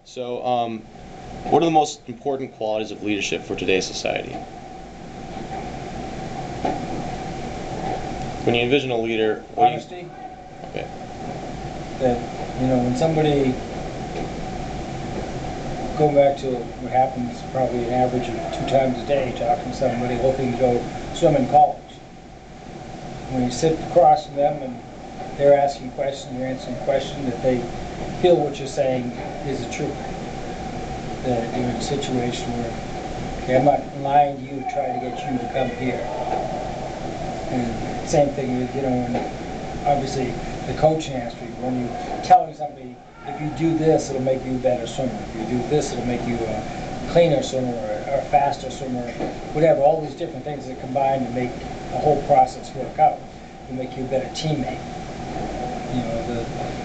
So, what are the most important qualities of leadership for today's society? When you envision a leader, what do you? Honesty. Okay. That when somebody, going back to what happens probably an average of 2 times a day, talking to somebody hoping to go swim in college. When you sit across from them and they're asking questions, you're answering questions, that they feel what you're saying is the truth. That you're in a situation where, okay, I'm not lying to you to try to get you to come here. And same thing with, and obviously the coaching aspect, when you're telling somebody, if you do this, it'll make you a better swimmer. If you do this, it'll make you a cleaner swimmer or a faster swimmer, whatever. All these different things that combine to make the whole process work out. It'll make you a better teammate.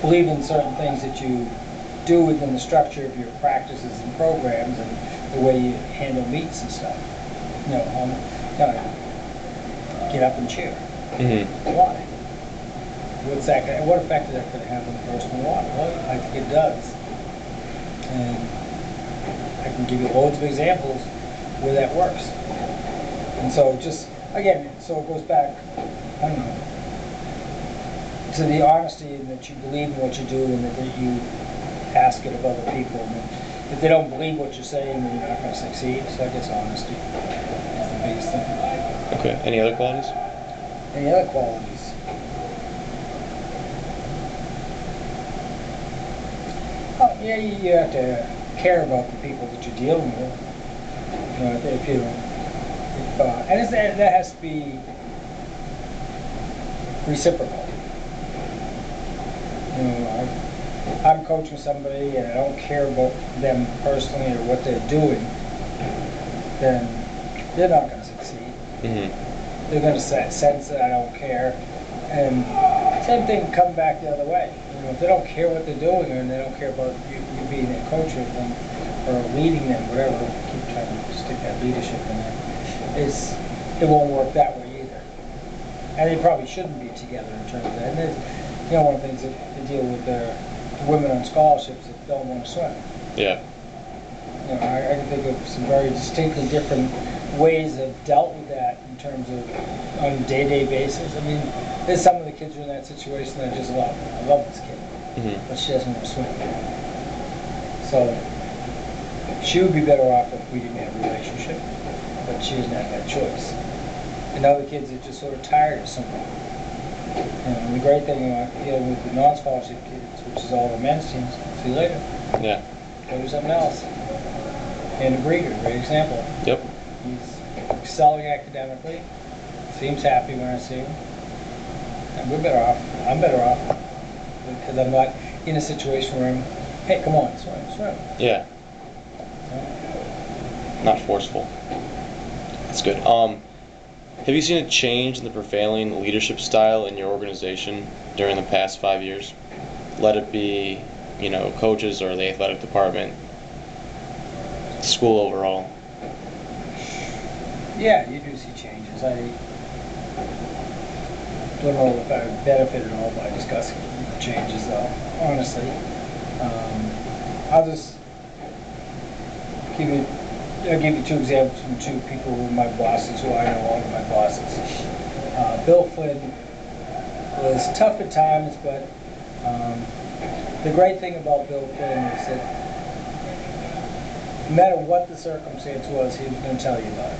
Believe in certain things that you do within the structure of your practices and programs and the way you handle meets and stuff. Get up and cheer. Mm-hmm. Why? What effect is that going to have on the person in the water? Well, I think it does. And I can give you loads of examples where that works. And so so it goes back, I don't know, to the honesty and that you believe in what you do and that you ask it of other people. And if they don't believe what you're saying, then you're not going to succeed. So I guess honesty is the biggest thing. Okay. Any other qualities? Any other qualities? Oh, yeah, you have to care about the people that you're dealing with. That has to be reciprocal. I'm coaching somebody and I don't care about them personally or what they're doing, then they're not going to succeed. Mm-hmm. They're going to sense that I don't care. And same thing, come back the other way. If they don't care what they're doing and they don't care about you being their coach with them or leading them, whatever, keep trying to stick that leadership in there, it won't work that way either. And they probably shouldn't be together in terms of that. And there's, one of the things that they deal with the women on scholarships that don't want to swim. Yeah. I can think of some very distinctly different ways that have dealt with that in terms of on a day-to-day basis. I mean, there's some of the kids who are in that situation that I just love. I love this kid, Mm-hmm. but she doesn't want to swim. So she would be better off if we didn't have a relationship, but she doesn't have that choice. And other kids are just sort of tired of swimming. And the great thing about dealing with the non-scholarship kids, which is all the men's teams, see you later. Yeah. Go do something else. And Brieger, great example. Yep. He's excelling academically. Seems happy when I see him. And we're better off. I'm better off because I'm not in a situation where I'm, hey, come on, swim. Yeah. Not forceful. That's good. Have you seen a change in the prevailing leadership style in your organization during the past 5 years? Let it be, coaches or the athletic department, school overall. Yeah, you do see changes. I don't know if I benefit at all by discussing the changes, though, honestly. I'll just I'll give you two examples from two people who are my bosses, who I know all of my bosses. Bill Flynn was tough at times, but the great thing about Bill Flynn is that no matter what the circumstance was, he was going to tell you about it.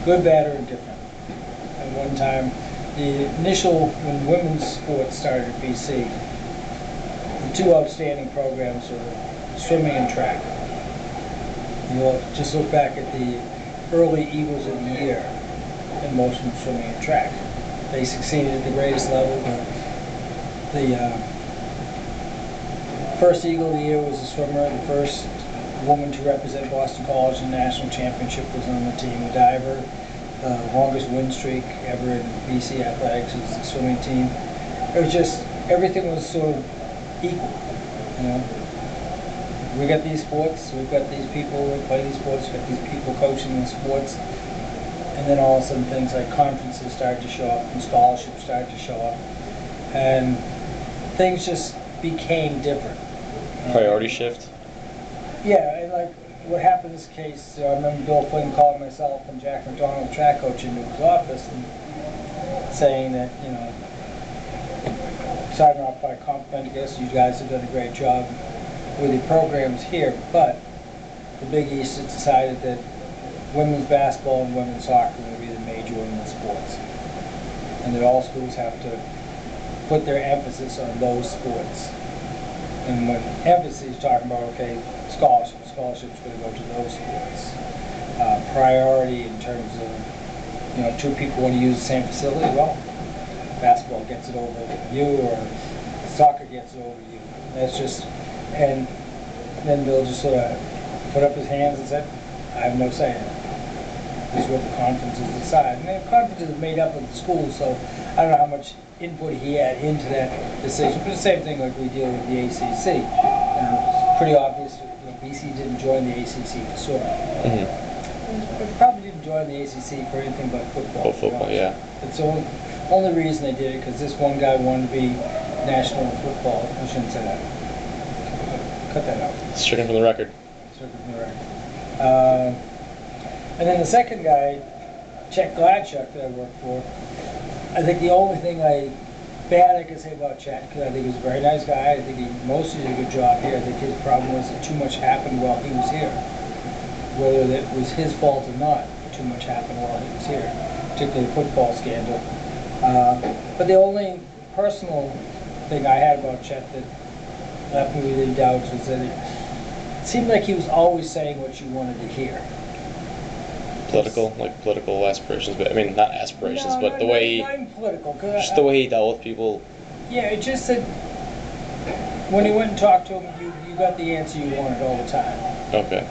Good, bad, or indifferent. At one time, when women's sports started at BC, the two outstanding programs were swimming and track. Just look back at the early Eagles of the Year in motion swimming and track. They succeeded at the greatest level. The first Eagle of the Year was a swimmer. The first woman to represent Boston College in the national championship was on the team. A diver. The longest win streak ever in BC athletics was the swimming team. It was just, everything was sort of equal. We got these sports, we've got these people who play these sports, we've got these people coaching the sports, and then all of a sudden things like conferences started to show up and scholarships started to show up, and things just became different. Priority shift? Yeah, and like what happened in this case, I remember Bill Flynn calling myself and Jack McDonald, track coach, into his office and saying that, starting off by compliment, I guess you guys have done a great job with the programs here, but the Big East has decided that women's basketball and women's soccer will be the major women's sports, and that all schools have to put their emphasis on those sports. And when emphasis is talking about, okay, scholarships going to go to those sports. Priority in terms of, two people want to use the same facility, well, basketball gets it over you, or soccer gets it over you. That's just, and then Bill just sort of put up his hands and said, I have no say in it. This is what the conferences decide. And the conferences are made up of the schools, so I don't know how much input he had into that decision. But the same thing like we deal with the ACC. It's pretty obvious, BC didn't join the ACC for sure. It probably didn't join the ACC for anything but football. Oh, football, yeah. It's the only reason they did it, because this one guy wanted to be national football. I shouldn't say that. Cut that out. Stricken from the record. Stricken from the record. And then the second guy, Chet Gladchuk, that I worked for, I think the only thing bad I can say about Chet, because I think he was a very nice guy, I think he mostly did a good job here. I think his problem was that too much happened while he was here. Whether that was his fault or not, too much happened while he was here, particularly the football scandal. But the only personal thing I had about Chet that left me with any doubts was that it seemed like he was always saying what you wanted to hear. Political aspirations, but I mean, not aspirations, No, but the way he, not even political. just the way he dealt with people. Yeah, it just said when he went and talked to him, you got the answer you wanted all the time. Okay.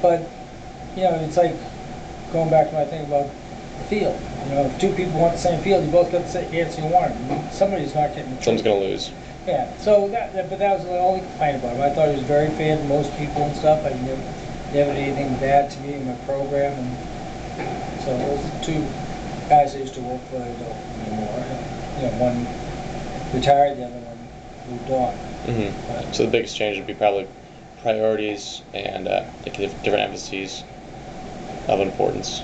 But it's like going back to my thing about the field. If two people want the same field, you both got the same answer you wanted. Somebody's not getting the Someone's gonna lose. Yeah. So but that was the only complaint about him. I thought he was very fair to most people and stuff. I never did anything bad to me in my program, and so those are the two guys I used to work for. They don't anymore. One retired, the other one moved on. So the biggest change would be probably priorities and different emphases of importance.